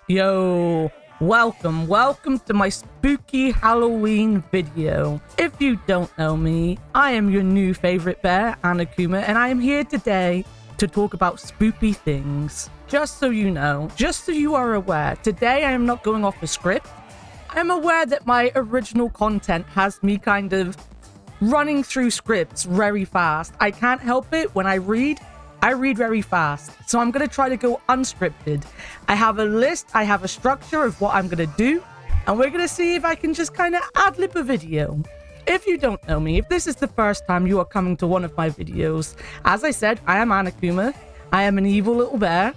Yo, welcome to my spooky Halloween video. If you don't know me, I am your new favorite bear, Annakuma, and I am here today to talk about spooky things. Just so you know, just so you are aware, today I am not going off a script. I'm aware that my original content has me kind of running through scripts very fast. I can't help it. When I read very fast. So I'm going to try to go unscripted. I have a list, I have a structure of what I'm going to do, and we're going to see if I can just kind of ad-lib a video. If you don't know me, if this is the first time you are coming to one of my videos, as I said, I am Annakuma. I am an evil little bear.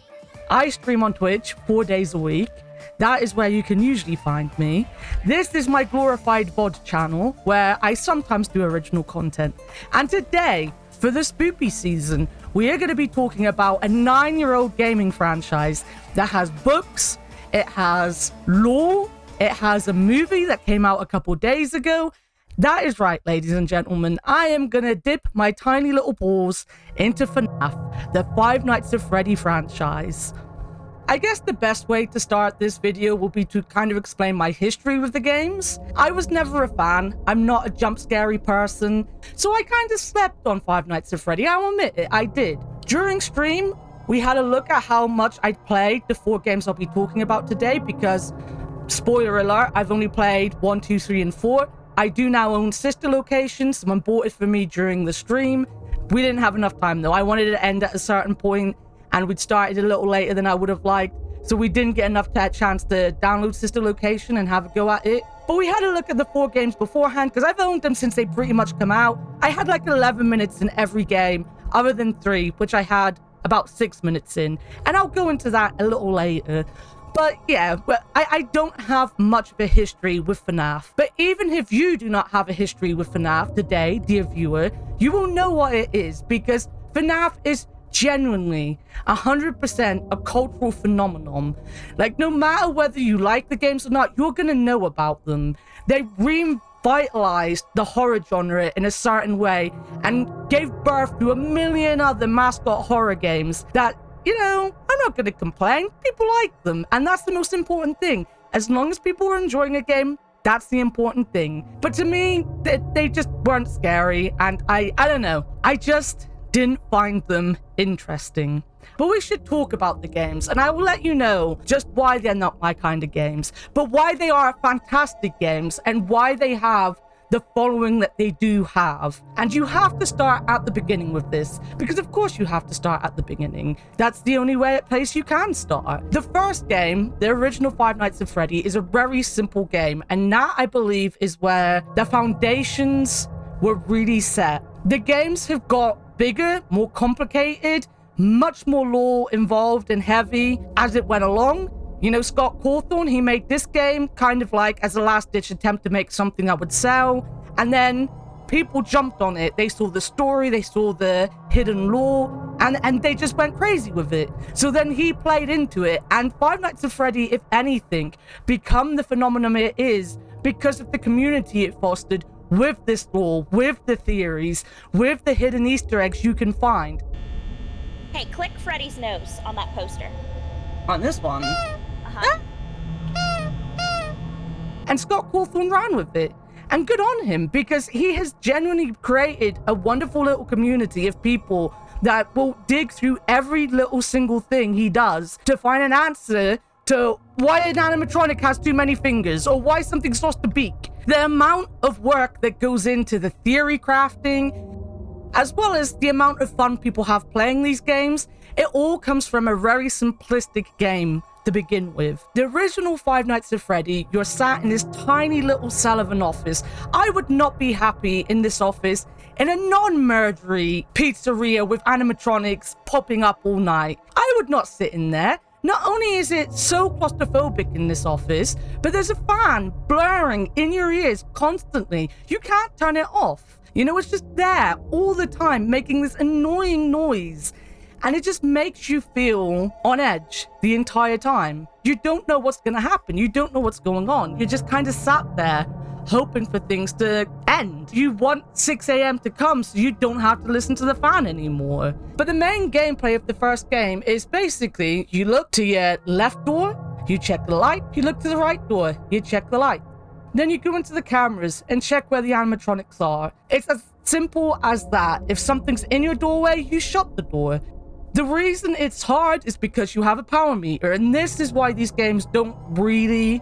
I stream on Twitch 4 days a week. That is where you can usually find me. This is my glorified VOD channel, where I sometimes do original content. And today, for the spooky season, we are going to be talking about a 9-year-old gaming franchise that has books, it has lore, it has a movie that came out a couple days ago. That is right, ladies and gentlemen. I am going to dip my tiny little paws into FNAF, the Five Nights at Freddy franchise. I guess the best way to start this video will be to kind of explain my history with the games. I was never a fan. I'm not a jump scary person. So I kind of slept on Five Nights at Freddy. I'll admit it, I did. During stream, we had a look at how much I'd played the 4 games I'll be talking about today because, spoiler alert, I've only played 1, 2, 3, and 4. I do now own sister locations. Someone bought it for me during the stream. We didn't have enough time though. I wanted it to end at a certain point, and we'd started a little later than I would have liked, so we didn't get enough chance to download sister location and have a go at it. But we had a look at the 4 games beforehand, because I've owned them since they pretty much come out. I had like 11 minutes in every game, other than 3, which I had about 6 minutes in, and I'll go into that a little later. But yeah, I don't have much of a history with FNAF. But even if you do not have a history with FNAF today, dear viewer, you will know what it is, because FNAF is genuinely 100% a cultural phenomenon. Like, no matter whether you like the games or not, you're gonna know about them. They revitalized the horror genre in a certain way and gave birth to a million other mascot horror games that, you know, I'm not gonna complain. People like them, and that's the most important thing. As long as people are enjoying a game, that's the important thing. But to me, they just weren't scary, and I don't know. I just didn't find them interesting. But we should talk about the games, and I will let you know just why they're not my kind of games, but why they are fantastic games and why they have the following that they do have. And you have to start at the beginning with this, because of course you have to start at the beginning. That's the only place you can start. The first game, the original Five Nights at Freddy, is a very simple game, and that, I believe, is where the foundations were really set. The games have got bigger, more complicated, much more lore involved and heavy as it went along. You know, Scott Cawthon, he made this game kind of like as a last-ditch attempt to make something that would sell, and then people jumped on it. They saw the story, they saw the hidden lore, and they just went crazy with it. So then he played into it, and Five Nights at Freddy, if anything, become the phenomenon it is because of the community it fostered with this lore, with the theories, with the hidden Easter eggs you can find. Hey, click Freddy's nose on that poster. On this one? Uh-huh. And Scott Cawthon ran with it. And good on him, because he has genuinely created a wonderful little community of people that will dig through every little single thing he does to find an answer to why an animatronic has too many fingers, or why something's lost a beak. The amount of work that goes into the theory crafting, as well as the amount of fun people have playing these games, it all comes from a very simplistic game to begin with. The original Five Nights at Freddy, you're sat in this tiny little cell of an office. I would not be happy in this office in a non-murdery pizzeria with animatronics popping up all night. I would not sit in there. Not only is it so claustrophobic in this office, but there's a fan blaring in your ears constantly. You can't turn it off. You know, it's just there all the time, making this annoying noise. And it just makes you feel on edge the entire time. You don't know what's going to happen. You don't know what's going on. You're just kind of sat there hoping for things to end. You want 6 a.m. to come so you don't have to listen to the fan anymore. But the main gameplay of the first game is basically you look to your left door, You check the light, you look to the right door, you check the light. Then you go into the cameras and check where the animatronics are. It's as simple as that. If something's in your doorway, you shut the door. The reason it's hard is because you have a power meter, and this is why these games don't really,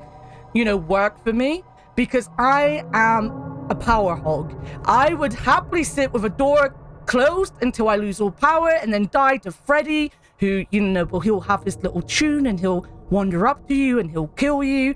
work for me, because I am a power hog. I would happily sit with a door closed until I lose all power and then die to Freddy, who, he'll have his little tune and he'll wander up to you and he'll kill you.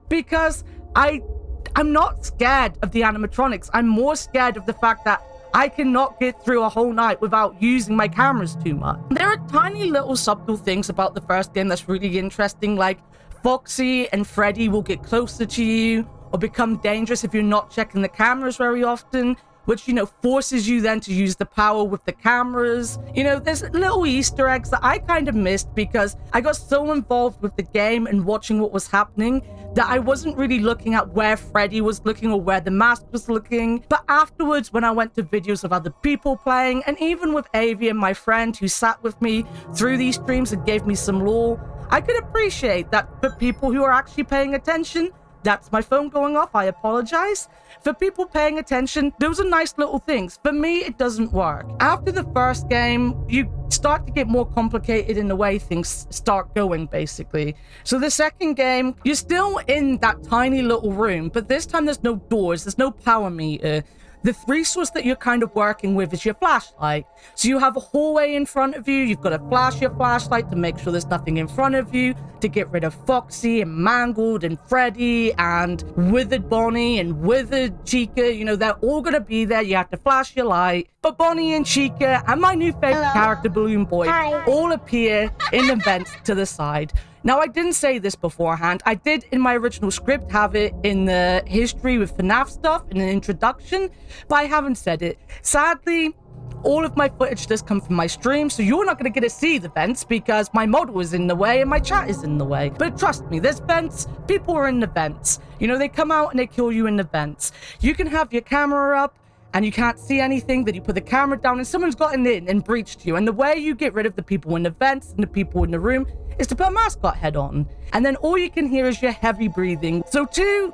Because I'm not scared of the animatronics. I'm more scared of the fact that I cannot get through a whole night without using my cameras too much. There are tiny little subtle things about the first game that's really interesting, like Foxy and Freddy will get closer to you or become dangerous if you're not checking the cameras very often, which, forces you then to use the power with the cameras. There's little Easter eggs that I kind of missed because I got so involved with the game and watching what was happening that I wasn't really looking at where Freddy was looking or where the mask was looking. But afterwards, when I went to videos of other people playing, and even with Avi and my friend who sat with me through these streams and gave me some lore, I could appreciate that for people who are actually paying attention. That's my phone going off, I apologize. For people paying attention, those are nice little things. For me, it doesn't work. After the first game, you start to get more complicated in the way things start going, basically. So the second game, you're still in that tiny little room, but this time there's no doors, there's no power meter. The resource that you're kind of working with is your flashlight. So you have a hallway in front of you. You've got to flash your flashlight to make sure there's nothing in front of you, to get rid of Foxy and Mangled and Freddy and Withered Bonnie and Withered Chica. They're all going to be there. You have to flash your light. But Bonnie and Chica and my new favorite character, Balloon Boy, all appear in the vents to the side. Now, I didn't say this beforehand. I did, in my original script, have it in the history with FNAF stuff in an introduction, but I haven't said it. Sadly, all of my footage does come from my stream, so you're not going to get to see the vents because my model is in the way and my chat is in the way. But trust me, there's vents. People are in the vents. They come out and they kill you in the vents. You can have your camera up and you can't see anything, then you put the camera down and someone's gotten in and breached you. And the way you get rid of the people in the vents and the people in the room is to put a mascot head on. And then all you can hear is your heavy breathing. So 2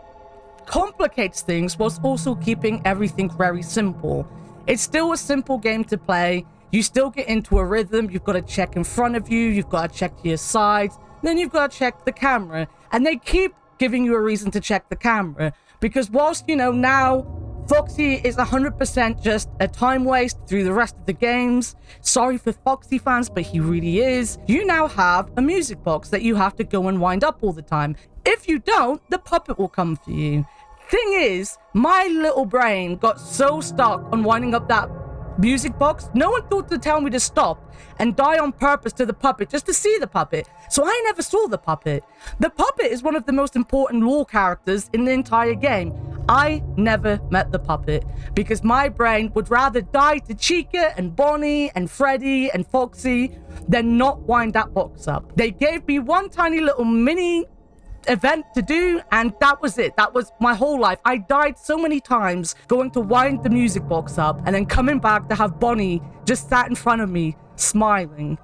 complicates things whilst also keeping everything very simple. It's still a simple game to play. You still get into a rhythm. You've got to check in front of you. You've got to check to your sides. Then you've got to check the camera. And they keep giving you a reason to check the camera. Because whilst, now Foxy is 100% just a time waste through the rest of the games. Sorry for Foxy fans, but he really is. You now have a music box that you have to go and wind up all the time. If you don't, the puppet will come for you. Thing is, my little brain got so stuck on winding up that music box, no one thought to tell me to stop and die on purpose to the puppet just to see the puppet. So I never saw the puppet. The puppet is one of the most important lore characters in the entire game. I never met the puppet because my brain would rather die to Chica and Bonnie and Freddy and Foxy than not wind that box up. They gave me one tiny little mini event to do, and that was it. That was my whole life. I died so many times going to wind the music box up and then coming back to have Bonnie just sat in front of me smiling.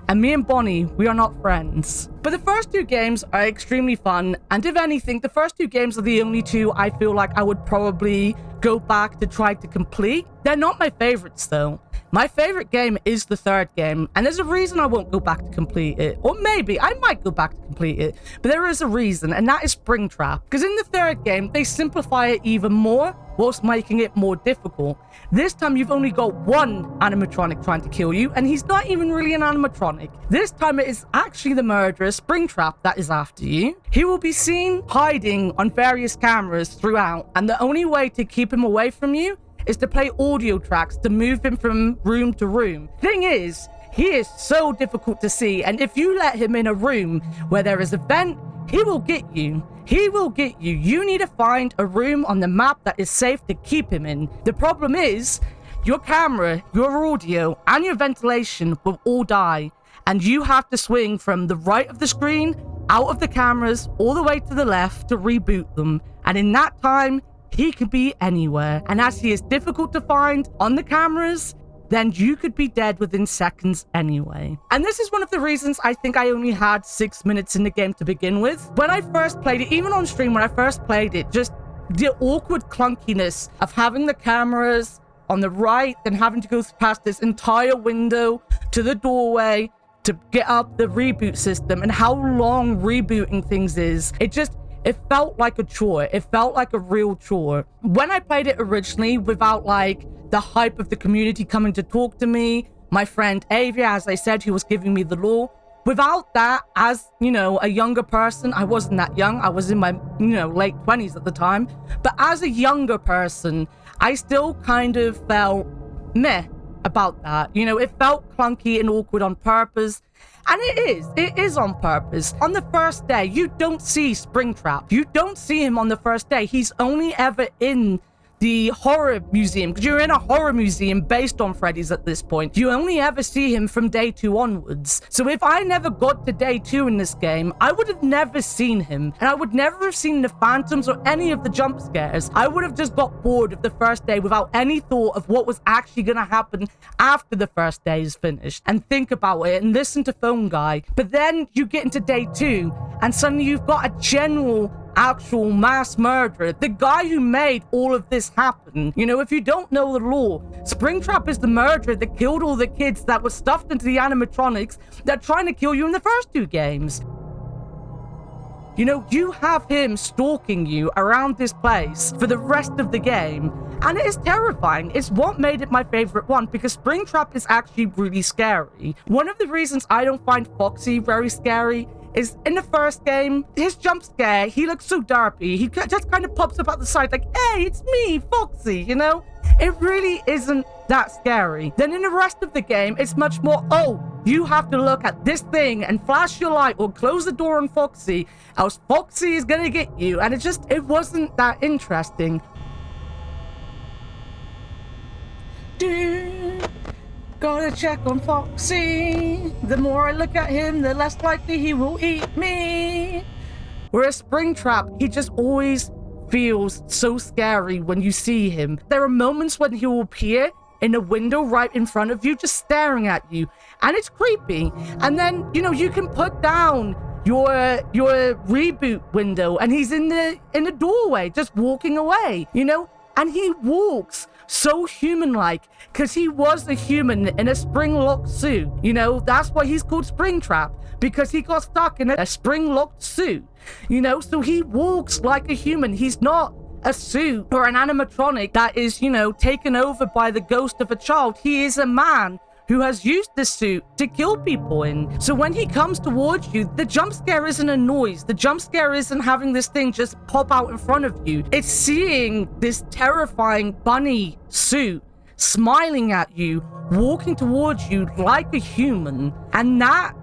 And me and Bonnie, we are not friends. But the first 2 games are extremely fun, and if anything, the first 2 games are the only 2 I feel like I would probably go back to try to complete. They're not my favorites though. My favorite game is the 3rd game, and there's a reason I won't go back to complete it. Or maybe I might go back to complete it, but there is a reason, and that is Springtrap. Because in the 3rd game, they simplify it even more, whilst making it more difficult. This time, you've only got one animatronic trying to kill you, and he's not even really an animatronic. This time, it is actually the murderer, Springtrap, that is after you. He will be seen hiding on various cameras throughout, and the only way to keep him away from you is to play audio tracks to move him from room to room. Thing is, he is so difficult to see, and if you let him in a room where there is a vent, he will get you. He will get you. You need to find a room on the map that is safe to keep him in. The problem is, your camera, your audio, and your ventilation will all die, and you have to swing from the right of the screen, out of the cameras, all the way to the left to reboot them. And in that time, he can be anywhere. And as he is difficult to find on the cameras, then you could be dead within seconds anyway. And this is one of the reasons I think I only had 6 minutes in the game to begin with. When I first played it, even on stream when I first played it, just the awkward clunkiness of having the cameras on the right, then having to go past this entire window to the doorway to get up the reboot system, and how long rebooting things is. It felt like a chore. It felt like a real chore. When I played it originally, without like the hype of the community coming to talk to me, my friend Avia, as I said, who was giving me the lore, without that, as, you know, a younger person, I wasn't that young. I was in my, you know, late 20s at the time. But as a younger person, I still kind of felt meh about that. You know, it felt clunky and awkward on purpose. And it is on purpose. On the first day, you don't see Springtrap. You don't see him on the first day. He's only ever in the horror museum, because you're in a horror museum based on Freddy's at this point. You only ever see him from day 2 onwards. So if I never got to day 2 in this game, I would have never seen him, and I would never have seen the phantoms or any of the jump scares. I would have just got bored of the first day without any thought of what was actually going to happen after the first day is finished, and think about it and listen to Phone Guy. But then you get into day 2, and suddenly you've got a general actual mass murderer, the guy who made all of this happen. You know, if you don't know the lore, Springtrap is the murderer that killed all the kids that were stuffed into the animatronics that are trying to kill you in the first 2 games. You know, you have him stalking you around this place for the rest of the game, and it is terrifying. It's what made it my favorite one, because Springtrap is actually really scary. One of the reasons I don't find Foxy very scary is in the first game, his jump scare, he looks so derpy. He just kind of pops up at the side like, hey, it's me, Foxy, you know? It really isn't that scary. Then in the rest of the game, it's much more, oh, you have to look at this thing and flash your light or close the door on Foxy, else Foxy is gonna get you. And it wasn't that interesting. Gotta check on Foxy. The more I look at him, the less likely he will eat me. Whereas Springtrap, he just always feels so scary when you see him. There are moments when he will appear in a window right in front of you, just staring at you, and it's creepy. And then, you know, you can put down your reboot window, and he's in the doorway, just walking away, you know, and he walks so human-like, because he was a human in a spring-locked suit. You know, that's why he's called Springtrap, because he got stuck in a spring-locked suit. You know, so he walks like a human. He's not a suit or an animatronic that is, you know, taken over by the ghost of a child. He is a man who has used this suit to kill people in. So when he comes towards you, the jump scare isn't a noise. The jump scare isn't having this thing just pop out in front of you. It's seeing this terrifying bunny suit smiling at you, walking towards you like a human. And that,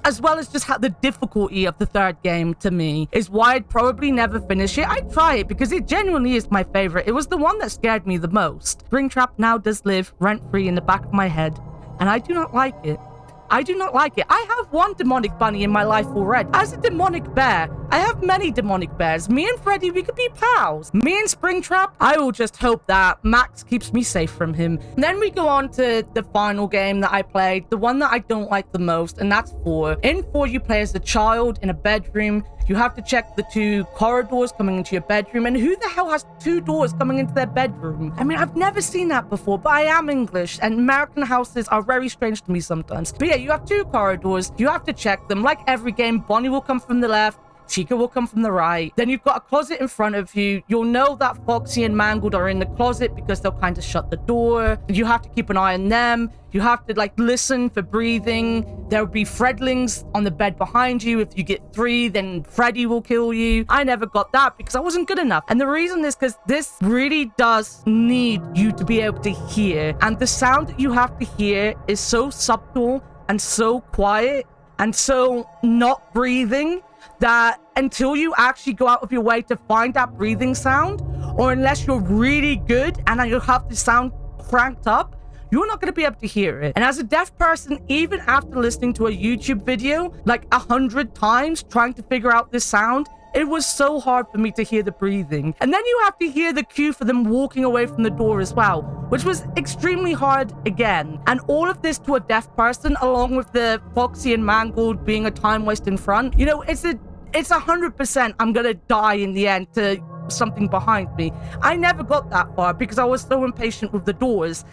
as well as just the difficulty of the third game to me, is why I'd probably never finish it. I'd try it because it genuinely is my favorite. It was the one that scared me the most. Springtrap now does live rent-free in the back of my head, and I do not like it. I do not like it. I have one demonic bunny in my life already. As a demonic bear, I have many demonic bears. Me and Freddy, we could be pals. Me and Springtrap, I will just hope that Max keeps me safe from him. And then we go on to the final game that I played, the one that I don't like the most, and that's 4. In 4, you play as a child in a bedroom. You have to check the 2 corridors coming into your bedroom. And who the hell has 2 doors coming into their bedroom? I mean, I've never seen that before, but I am English, and American houses are very strange to me sometimes. But yeah, you have 2 corridors. You have to check them. Like every game, Bonnie will come from the left, Chica will come from the right. Then you've got a closet in front of you. You'll know that Foxy and Mangled are in the closet because they'll kind of shut the door. You have to keep an eye on them. You have to like listen for breathing. There'll be Fredlings on the bed behind you. If you get 3, then Freddy will kill you. I never got that because I wasn't good enough. And the reason is because this really does need you to be able to hear. And the sound that you have to hear is so subtle and so quiet and so not breathing, that until you actually go out of your way to find that breathing sound, or unless you're really good and you have the sound cranked up, you're not going to be able to hear it. And as a deaf person, even after listening to a YouTube video like 100 times trying to figure out this sound, It was so hard for me to hear the breathing. And then you have to hear the cue for them walking away from the door as well, which was extremely hard again. And all of this to a deaf person, along with the Foxy and Mangold being a time waste in front. You know, it's 100% I'm gonna die in the end to something behind me. I never got that far because I was so impatient with the doors.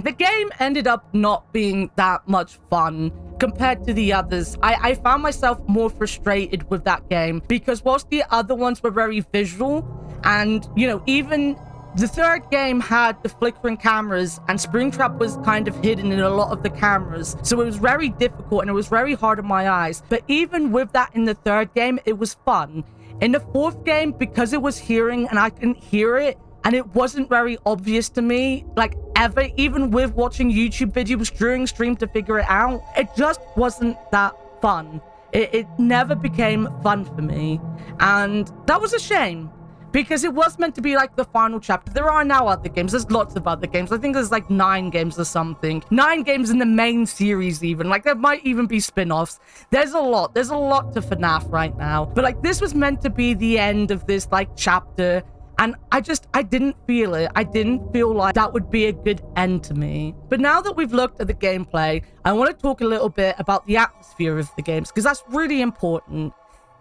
The game ended up not being that much fun compared to the others. I found myself more frustrated with that game because whilst the other ones were very visual, and, you know, even the third game had the flickering cameras and Springtrap was kind of hidden in a lot of the cameras. So it was very difficult and it was very hard on my eyes. But even with that in the third game, it was fun. In the fourth game, because it was hearing and I couldn't hear it, and it wasn't very obvious to me, like ever, even with watching YouTube videos during stream to figure it out, it just wasn't that fun. It never became fun for me. And that was a shame because it was meant to be like the final chapter. There are now other games. There's lots of other games. I think there's like 9 games or something. 9 games in the main series even. Like there might even be spin-offs. There's a lot. There's a lot to FNAF right now. But like this was meant to be the end of this like chapter. And I didn't feel it. I didn't feel like that would be a good end to me. But now that we've looked at the gameplay, I want to talk a little bit about the atmosphere of the games, because that's really important.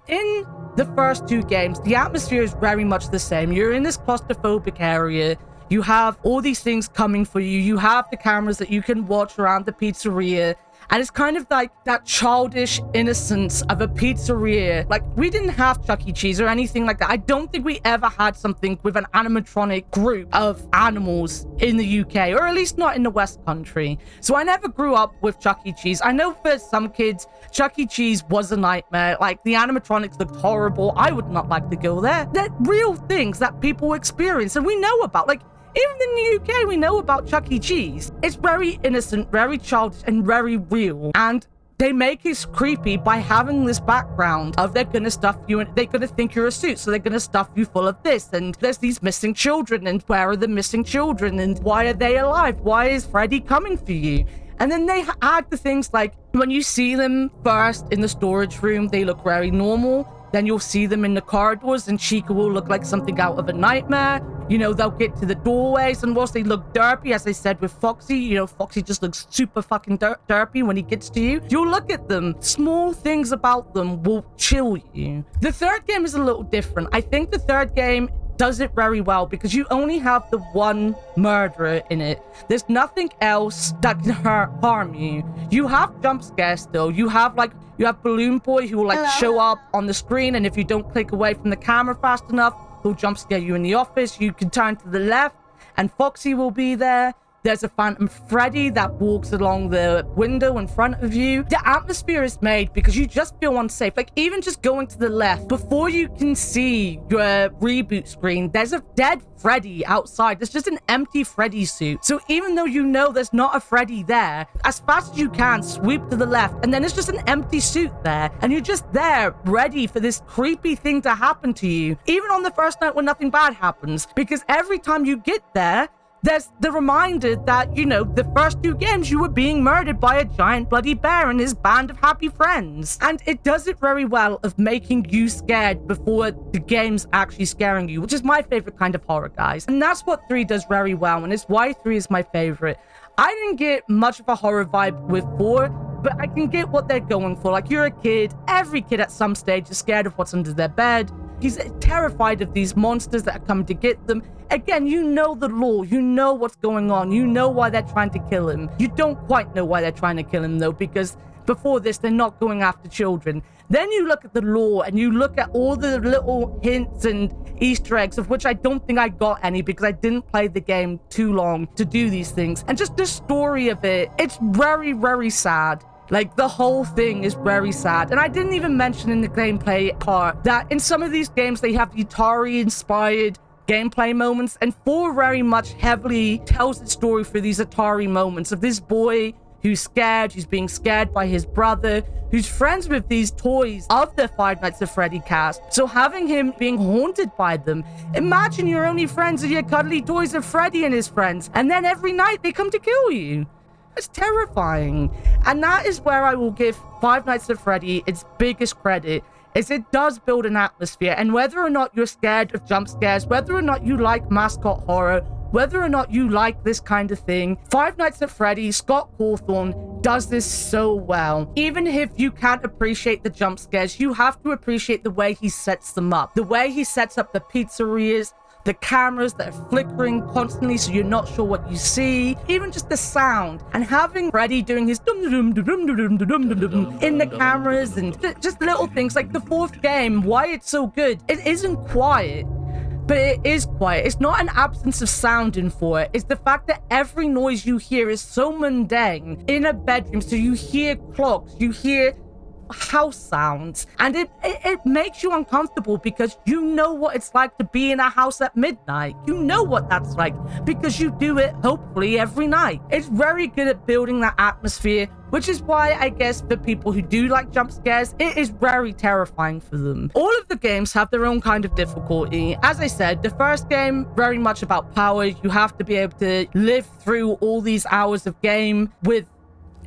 In the first 2 games, the atmosphere is very much the same. You're in this claustrophobic area. You have all these things coming for you. You have the cameras that you can watch around the pizzeria. And it's kind of like that childish innocence of a pizzeria. Like, we didn't have Chuck E. Cheese or anything like that. I don't think we ever had something with an animatronic group of animals in the UK, or at least not in the West Country. So I never grew up with Chuck E. Cheese. I know for some kids, Chuck E. Cheese was a nightmare. Like, the animatronics looked horrible. I would not like to go there. They're real things that people experience and we know about. Like, even in the UK, we know about Chuck E. Cheese. It's very innocent, very childish, and very real. And they make it creepy by having this background of they're gonna stuff you and they're gonna think you're a suit, so they're gonna stuff you full of this. And there's these missing children, and where are the missing children? And why are they alive? Why is Freddy coming for you? And then they add the things like when you see them first in the storage room, they look very normal. Then you'll see them in the corridors and Chica will look like something out of a nightmare. You know, they'll get to the doorways and whilst they look derpy, as I said with Foxy, you know, Foxy just looks super fucking derpy when he gets to you. You'll look at them. Small things about them will chill you. The third game is a little different. I think the third game does it very well because you only have the one murderer in it. There's nothing else that can harm you. You have jump scares still. You have Balloon Boy who will like show up on the screen, and if you don't click away from the camera fast enough, he'll jump scare you in the office. You can turn to the left and Foxy will be there. There's a Phantom Freddy that walks along the window in front of you. The atmosphere is made because you just feel unsafe. Like, even just going to the left, before you can see your reboot screen, there's a dead Freddy outside. There's just an empty Freddy suit. So even though you know there's not a Freddy there, as fast as you can, sweep to the left, and then it's just an empty suit there. And you're just there, ready for this creepy thing to happen to you. Even on the first night when nothing bad happens. Because every time you get there, there's the reminder that, you know, the first 2 games you were being murdered by a giant bloody bear and his band of happy friends. And it does it very well of making you scared before the game's actually scaring you, which is my favorite kind of horror, guys. And that's what 3 does very well, and it's why 3 is my favorite. I didn't get much of a horror vibe with 4, but I can get what they're going for. Like, you're a kid. Every kid at some stage is scared of what's under their bed. He's terrified of these monsters that are coming to get them. Again, you know the lore. You know what's going on. You know why they're trying to kill him. You don't quite know why they're trying to kill him, though, because before this, they're not going after children. Then you look at the lore and you look at all the little hints and Easter eggs, of which I don't think I got any because I didn't play the game too long to do these things. And just the story of it, it's very, very sad. Like, the whole thing is very sad. And I didn't even mention in the gameplay part that in some of these games, they have Atari-inspired gameplay moments. And 4 very much heavily tells the story through these Atari moments of this boy who's scared, who's being scared by his brother, who's friends with these toys of the Five Nights at Freddy cast. So having him being haunted by them, imagine your only friends are your cuddly toys of Freddy and his friends. And then every night they come to kill you. It's terrifying. And that is where I will give Five Nights at Freddy its biggest credit, is it does build an atmosphere. And whether or not you're scared of jump scares, whether or not you like mascot horror, whether or not you like this kind of thing, Five Nights at Freddy's, Scott Cawthon does this so well. Even if you can't appreciate the jump scares, you have to appreciate the way he sets them up. The way he sets up the pizzerias, the cameras that are flickering constantly so you're not sure what you see, even just the sound, and having Freddy doing his dum dum dum dum dum dum dum dum in the cameras, and just little things like the fourth game, why it's so good. It isn't quiet, but it is quiet. It's not an absence of sound in 4. It's the fact that every noise you hear is so mundane in a bedroom. So you hear clocks, you hear house sounds, and it makes you uncomfortable because you know what it's like to be in a house at midnight. You know what that's like because you do it hopefully every night. It's very good at building that atmosphere, which is why I guess for people who do like jump scares, it is very terrifying for them. All of the games have their own kind of difficulty. As I said, the first game, very much about power. You have to be able to live through all these hours of game with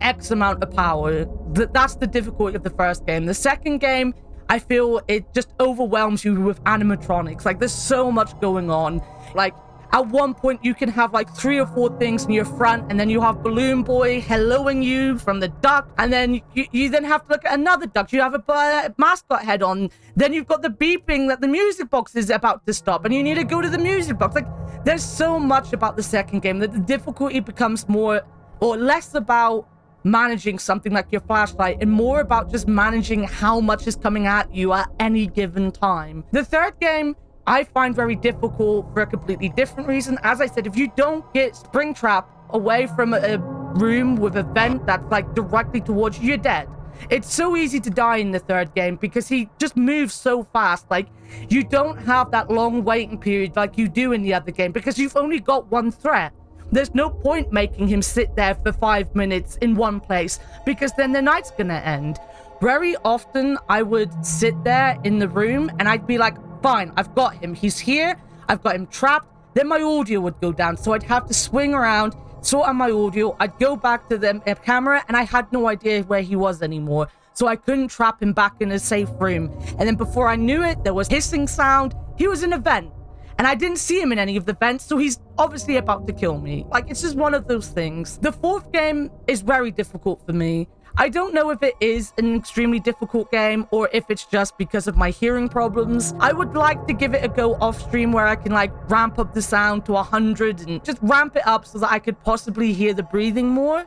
X amount of power. That's the difficulty of the first game. The second game, I feel it just overwhelms you with animatronics. Like, there's so much going on. Like, at one point, you can have like 3 or 4 things in your front, and then you have Balloon Boy helloing you from the duck, and then you then have to look at another duck. You have a mascot head on. Then you've got the beeping that the music box is about to stop, and you need to go to the music box. Like, there's so much about the second game that the difficulty becomes more or less about managing something like your flashlight and more about just managing how much is coming at you at any given time. The third game I find very difficult for a completely different reason. As I said, if you don't get Springtrap away from a room with a vent that's like directly towards you, you're dead. It's so easy to die in the third game because he just moves so fast. Like, you don't have that long waiting period like you do in the other game because you've only got one threat. There's no point making him sit there for 5 minutes in one place because then the night's gonna end. Very often, I would sit there in the room and I'd be like, fine, I've got him. He's here. I've got him trapped. Then my audio would go down. So I'd have to swing around, sort out my audio. I'd go back to the camera and I had no idea where he was anymore. So I couldn't trap him back in a safe room. And then before I knew it, there was hissing sound. He was in a vent. And I didn't see him in any of the vents, so he's obviously about to kill me. Like, it's just one of those things. The fourth game is very difficult for me. I don't know if it is an extremely difficult game or if it's just because of my hearing problems. I would like to give it a go off stream where I can like ramp up the sound to 100 and just ramp it up so that I could possibly hear the breathing more.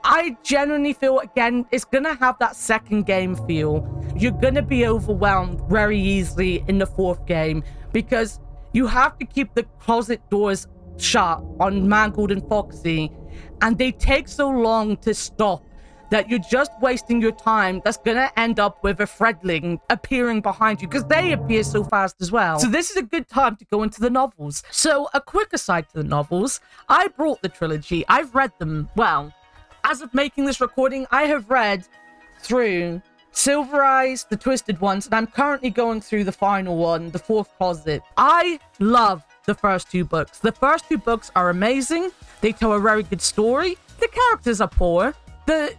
I genuinely feel, again, it's gonna have that second game feel. You're gonna be overwhelmed very easily in the fourth game because you have to keep the closet doors shut on Mangled and Foxy, and they take so long to stop that you're just wasting your time. That's gonna end up with a Fredling appearing behind you because they appear so fast as well. So this is a good time to go into the novels. So a quick aside to the novels, I brought the trilogy. I've read them. Well, as of making this recording, I have read through Silver Eyes, The Twisted Ones, and I'm currently going through the final one, The Fourth Closet. I love the first 2 books. The first 2 books are amazing. They tell a very good story. The characters are poor. They're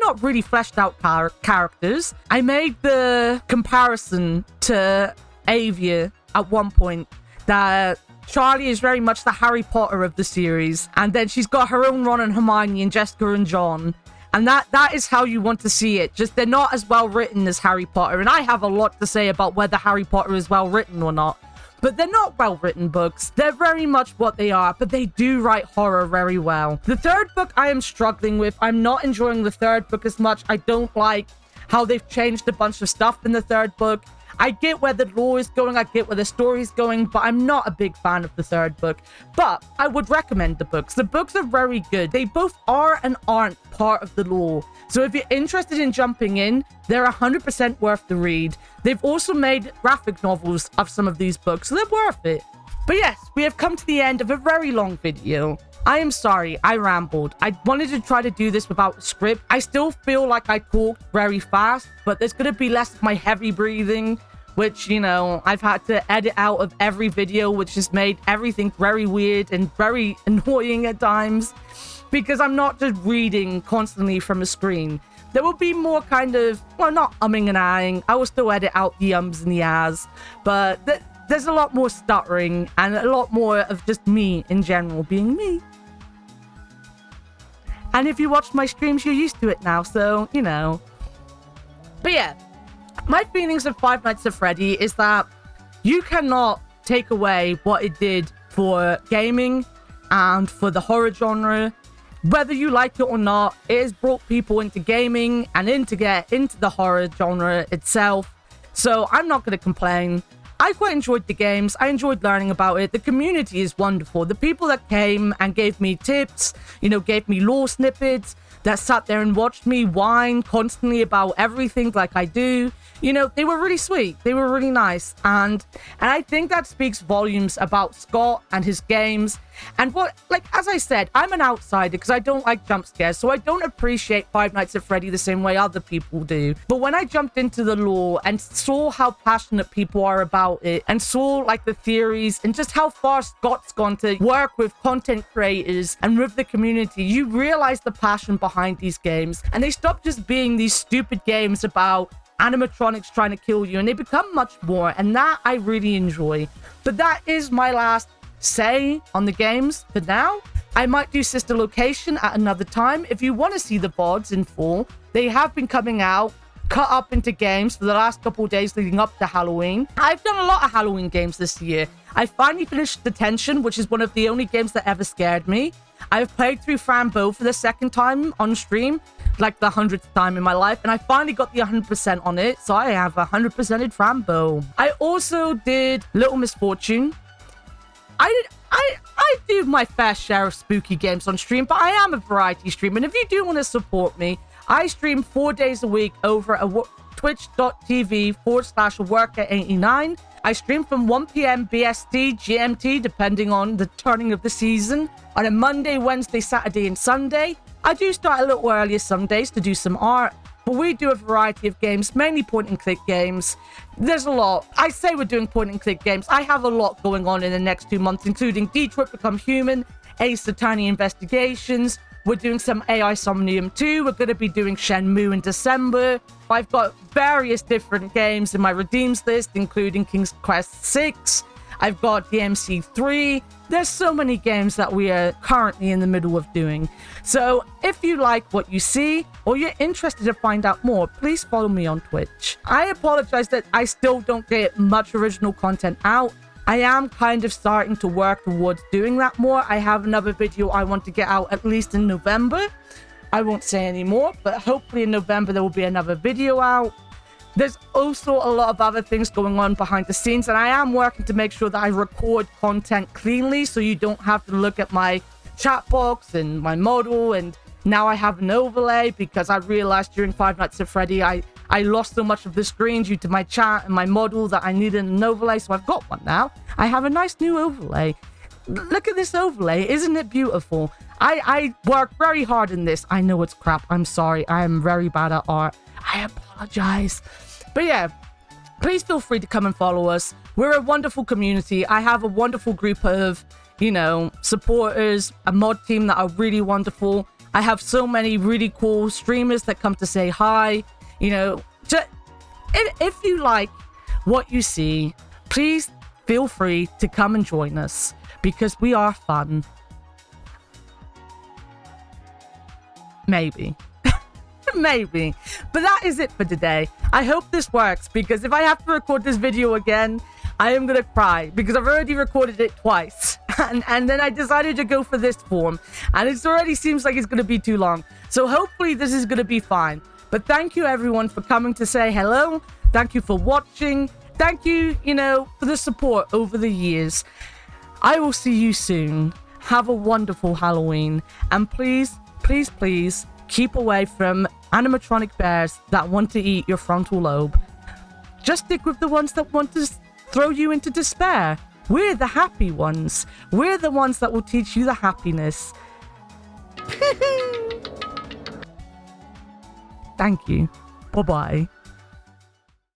not really fleshed out characters. I made the comparison to Avia at one point that Charlie is very much the Harry Potter of the series, and then she's got her own Ron and Hermione and Jessica and John. And that is how you want to see it. Just they're not as well written as Harry Potter. And I have a lot to say about whether Harry Potter is well written or not. But they're not well written books. They're very much what they are, but they do write horror very well. The third book I am struggling with. I'm not enjoying the third book as much. I don't like how they've changed a bunch of stuff in the third book. I get where the lore is going, I get where the story's going, but I'm not a big fan of the third book. But I would recommend the books. The books are very good. They both are and aren't part of the lore. So if you're interested in jumping in, they're 100% worth the read. They've also made graphic novels of some of these books, so they're worth it. But yes, we have come to the end of a very long video. I am sorry, I rambled. I wanted to try to do this without a script. I still feel like I talked very fast, but there's going to be less of my heavy breathing, which, you know, I've had to edit out of every video, which has made everything very weird and very annoying at times, because I'm not just reading constantly from a screen. there will be more kind of, well, not umming and ahhing. I will still edit out the ums and the ahs, but there's a lot more stuttering and a lot more of just me in general being me. And if you watch my streams, you're used to it now, so, you know. But yeah, my feelings of Five Nights at Freddy is that you cannot take away what it did for gaming and for the horror genre. Whether you like it or not, it has brought people into gaming and into the horror genre itself. So I'm not going to complain. I quite enjoyed the games. I enjoyed learning about it. The community is wonderful. The people that came and gave me tips, you know, gave me lore snippets, that sat there and watched me whine constantly about everything like I do. You know, they were really sweet. They were really nice. And I think that speaks volumes about Scott and his games. And what, like, as I said, I'm an outsider because I don't like jump scares. So I don't appreciate Five Nights at Freddy the same way other people do. But when I jumped into the lore and saw how passionate people are about it and saw, like, the theories and just how far Scott's gone to work with content creators and with the community, you realize the passion behind these games. And they stop just being these stupid games about animatronics trying to kill you, and they become much more, and that I really enjoy. But that is my last say on the games for now. I might do Sister Location at another time. If you want to see the VODs in full, they have been coming out cut up into games for the last couple of days leading up to Halloween. I've done a lot of Halloween games this year. I finally finished Detention, which is one of the only games that ever scared me. I've played through Frambo for the second time on stream, like the 100th time in my life, and I finally got the 100% on it, so I have 100%ed Frambo. I also did Little Misfortune. I do my fair share of spooky games on stream, but I am a variety streamer, and if you do want to support me, I stream 4 days a week over at twitch.tv/worker89. I stream from 1 p.m. BST, GMT, depending on the turning of the season, on a Monday, Wednesday, Saturday, and Sunday. I do start a little earlier some days to do some art, but we do a variety of games, mainly point-and-click games. There's a lot. I say we're doing point-and-click games. I have a lot going on in the next 2 months, including Detroit Become Human, Ace Attorney Investigations. We're doing some AI Somnium 2. We're going to be doing Shenmue in December. I've got various different games in my redeems list, including King's Quest 6. I've got DMC 3. There's so many games that we are currently in the middle of doing. So if you like what you see or you're interested to find out more, please follow me on Twitch. I apologize that I still don't get much original content out. I am kind of starting to work towards doing that more. I have another video I want to get out at least in November. I won't say any more, but hopefully in November there will be another video out. There's also a lot of other things going on behind the scenes, and I am working to make sure that I record content cleanly so you don't have to look at my chat box and my model. And now I have an overlay because I realized during Five Nights at Freddy I lost so much of the screen due to my chat and my model that I needed an overlay, so I've got one now. I have a nice new overlay. Look at this overlay. Isn't it beautiful? I work very hard in this. I know it's crap. I'm sorry. I am very bad at art. I apologize. But yeah, please feel free to come and follow us. We're a wonderful community. I have a wonderful group of, you know, supporters, a mod team that are really wonderful. I have so many really cool streamers that come to say hi. You know, if you like what you see, please feel free to come and join us because we are fun. Maybe. Maybe. But that is it for today. I hope this works because if I have to record this video again, I am going to cry because I've already recorded it twice. And then I decided to go for this form. And it already seems like it's going to be too long. So hopefully this is going to be fine. But thank you everyone for coming to say hello. Thank you for watching. Thank you, you know, for the support over the years. I will see you soon. Have a wonderful Halloween. And please, please, please keep away from animatronic bears that want to eat your frontal lobe. Just stick with the ones that want to throw you into despair. We're the happy ones. We're the ones that will teach you the happiness. Thank you. Bye-bye.